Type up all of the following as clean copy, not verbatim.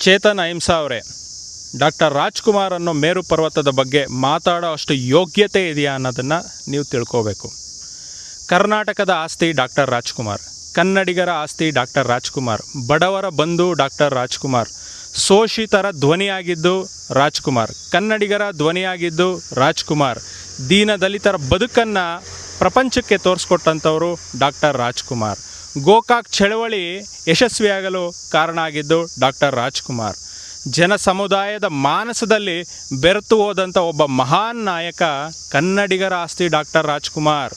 ಚೇತನ್ ಅಹಿಂಸಾ ಅವರೇ, ಡಾಕ್ಟರ್ ರಾಜ್ಕುಮಾರ್ ಅನ್ನೋ ಮೇರು ಪರ್ವತದ ಬಗ್ಗೆ ಮಾತಾಡೋ ಅಷ್ಟು ಯೋಗ್ಯತೆ ಇದೆಯಾ ಅನ್ನೋದನ್ನು ನೀವು ತಿಳ್ಕೋಬೇಕು. ಕರ್ನಾಟಕದ ಆಸ್ತಿ ಡಾಕ್ಟರ್ ರಾಜ್ಕುಮಾರ್, ಕನ್ನಡಿಗರ ಆಸ್ತಿ ಡಾಕ್ಟರ್ ರಾಜ್ಕುಮಾರ್, ಬಡವರ ಬಂಧು ಡಾಕ್ಟರ್ ರಾಜ್ಕುಮಾರ್, ಶೋಷಿತರ ಧ್ವನಿಯಾಗಿದ್ದು ರಾಜ್ಕುಮಾರ್, ಕನ್ನಡಿಗರ ಧ್ವನಿಯಾಗಿದ್ದು ರಾಜ್ಕುಮಾರ್, ದೀನದಲಿತರ ಬದುಕನ್ನು ಪ್ರಪಂಚಕ್ಕೆ ತೋರಿಸ್ಕೊಟ್ಟಂಥವರು ಡಾಕ್ಟರ್ ರಾಜ್ಕುಮಾರ್, ಗೋಕಾಕ್ ಚಳವಳಿ ಯಶಸ್ವಿಯಾಗಲು ಕಾರಣ ಆಗಿದ್ದು ಡಾಕ್ಟರ್ ರಾಜ್ಕುಮಾರ್, ಜನ ಸಮುದಾಯದ ಮಾನಸದಲ್ಲಿ ಬೆರೆತು ಹೋದಂಥ ಒಬ್ಬ ಮಹಾನ್ ನಾಯಕ ಕನ್ನಡಿಗರ ಆಸ್ತಿ ಡಾಕ್ಟರ್ ರಾಜ್ಕುಮಾರ್.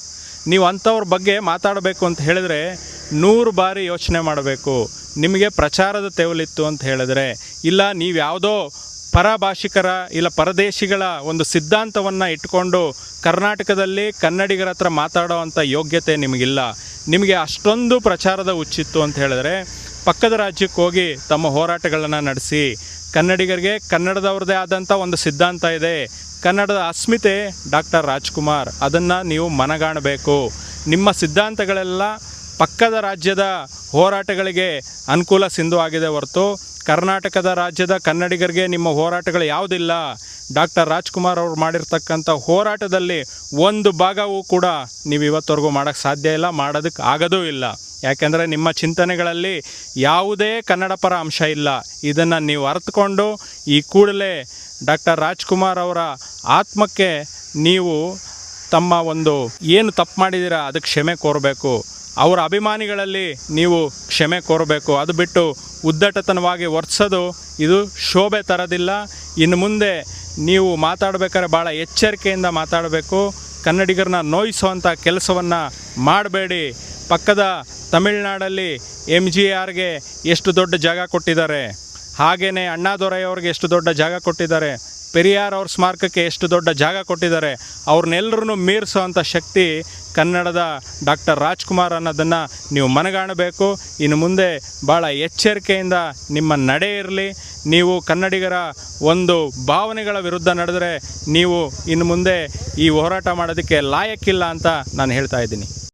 ನೀವು ಅಂಥವ್ರ ಬಗ್ಗೆ ಮಾತಾಡಬೇಕು ಅಂತ ಹೇಳಿದ್ರೆ 100 ಬಾರಿ ಯೋಚನೆ ಮಾಡಬೇಕು. ನಿಮಗೆ ಪ್ರಚಾರದ ತೆವಲಿತ್ತು ಅಂತ ಹೇಳಿದ್ರೆ, ಇಲ್ಲ ನೀವು ಯಾವುದೋ ಪರಭಾಷಿಕರ ಇಲ್ಲ ಪರದೇಶಿಗಳ ಒಂದು ಸಿದ್ಧಾಂತವನ್ನು ಇಟ್ಕೊಂಡು ಕರ್ನಾಟಕದಲ್ಲಿ ಕನ್ನಡಿಗರ ಹತ್ರ ಮಾತಾಡೋ ಅಂಥ ಯೋಗ್ಯತೆ ನಿಮಗಿಲ್ಲ. ನಿಮಗೆ ಅಷ್ಟೊಂದು ಪ್ರಚಾರದ ಹುಚ್ಚಿತ್ತು ಅಂತ ಹೇಳಿದ್ರೆ ಪಕ್ಕದ ರಾಜ್ಯಕ್ಕೆ ಹೋಗಿ ತಮ್ಮ ಹೋರಾಟಗಳನ್ನು ನಡೆಸಿ. ಕನ್ನಡಿಗರಿಗೆ ಕನ್ನಡದವ್ರದ್ದೇ ಆದಂಥ ಒಂದು ಸಿದ್ಧಾಂತ ಇದೆ, ಕನ್ನಡದ ಅಸ್ಮಿತೆ ಡಾಕ್ಟರ್ ರಾಜ್ಕುಮಾರ್, ಅದನ್ನು ನೀವು ಮನಗಾಣಬೇಕು. ನಿಮ್ಮ ಸಿದ್ಧಾಂತಗಳೆಲ್ಲ ಪಕ್ಕದ ರಾಜ್ಯದ ಹೋರಾಟಗಳಿಗೆ ಅನುಕೂಲ ಸಿಂಧು ಆಗಿದೆ ಹೊರತು ಕರ್ನಾಟಕದ ರಾಜ್ಯದ ಕನ್ನಡಿಗರಿಗೆ ನಿಮ್ಮ ಹೋರಾಟಗಳು ಯಾವುದಿಲ್ಲ. ಡಾಕ್ಟರ್ ರಾಜ್ಕುಮಾರ್ ಅವರು ಮಾಡಿರ್ತಕ್ಕಂಥ ಹೋರಾಟದಲ್ಲಿ ಒಂದು ಭಾಗವೂ ಕೂಡ ನೀವು ಇವತ್ತವರೆಗೂ ಮಾಡೋಕ್ಕೆ ಸಾಧ್ಯ ಇಲ್ಲ, ಮಾಡೋದಕ್ಕೆ ಆಗೋದೂ ಇಲ್ಲ. ಯಾಕೆಂದರೆ ನಿಮ್ಮ ಚಿಂತನೆಗಳಲ್ಲಿ ಯಾವುದೇ ಕನ್ನಡ ಪರ ಅಂಶ ಇಲ್ಲ. ಇದನ್ನು ನೀವು ಅರ್ಥಕೊಂಡು ಈ ಕೂಡಲೇ ಡಾಕ್ಟರ್ ರಾಜ್ಕುಮಾರ್ ಅವರ ಆತ್ಮಕ್ಕೆ ನೀವು ತಮ್ಮ ಒಂದು ಏನು ತಪ್ಪು ಮಾಡಿದ್ದೀರಾ ಅದಕ್ಕೆ ಕ್ಷಮೆ ಕೋರಬೇಕು. ಅವರ ಅಭಿಮಾನಿಗಳಲ್ಲಿ ನೀವು ಕ್ಷಮೆ ಕೋರಬೇಕು. ಅದು ಬಿಟ್ಟು ಉದ್ದಟತನವಾಗಿ ವರ್ತಿಸೋದು ಇದು ಶೋಭೆ ತರೋದಿಲ್ಲ. ಇನ್ನು ಮುಂದೆ ನೀವು ಮಾತಾಡಬೇಕಾದ್ರೆ ಭಾಳ ಎಚ್ಚರಿಕೆಯಿಂದ ಮಾತಾಡಬೇಕು. ಕನ್ನಡಿಗರನ್ನ ನೋಯಿಸುವಂಥ ಕೆಲಸವನ್ನು ಮಾಡಬೇಡಿ. ಪಕ್ಕದ ತಮಿಳುನಾಡಲ್ಲಿ MGRಗೆ ಎಷ್ಟು ದೊಡ್ಡ ಜಾಗ ಕೊಟ್ಟಿದ್ದಾರೆ, ಹಾಗೆಯೇ ಅಣ್ಣಾದೊರೈಯವ್ರಿಗೆ ಎಷ್ಟು ದೊಡ್ಡ ಜಾಗ ಕೊಟ್ಟಿದ್ದಾರೆ, ಪೆರಿಯಾರ್ ಅವ್ರ ಸ್ಮಾರಕಕ್ಕೆ ಎಷ್ಟು ದೊಡ್ಡ ಜಾಗ ಕೊಟ್ಟಿದ್ದಾರೆ. ಅವ್ರನ್ನೆಲ್ಲರೂ ಮೀರಿಸುವಂಥ ಶಕ್ತಿ ಕನ್ನಡದ ಡಾಕ್ಟರ್ ರಾಜ್ಕುಮಾರ್ ಅನ್ನೋದನ್ನು ನೀವು ಮನಗಾಣಬೇಕು. ಇನ್ನು ಮುಂದೆ ಭಾಳ ಎಚ್ಚರಿಕೆಯಿಂದ ನಿಮ್ಮ ನಡೆ ಇರಲಿ. ನೀವು ಕನ್ನಡಿಗರ ಒಂದು ಭಾವನೆಗಳ ವಿರುದ್ಧ ನಡೆದರೆ ನೀವು ಇನ್ನು ಮುಂದೆ ಈ ಹೋರಾಟ ಮಾಡೋದಕ್ಕೆ ಲಾಯಕ್ಕಿಲ್ಲ ಅಂತ ನಾನು ಹೇಳ್ತಾ ಇದ್ದೀನಿ.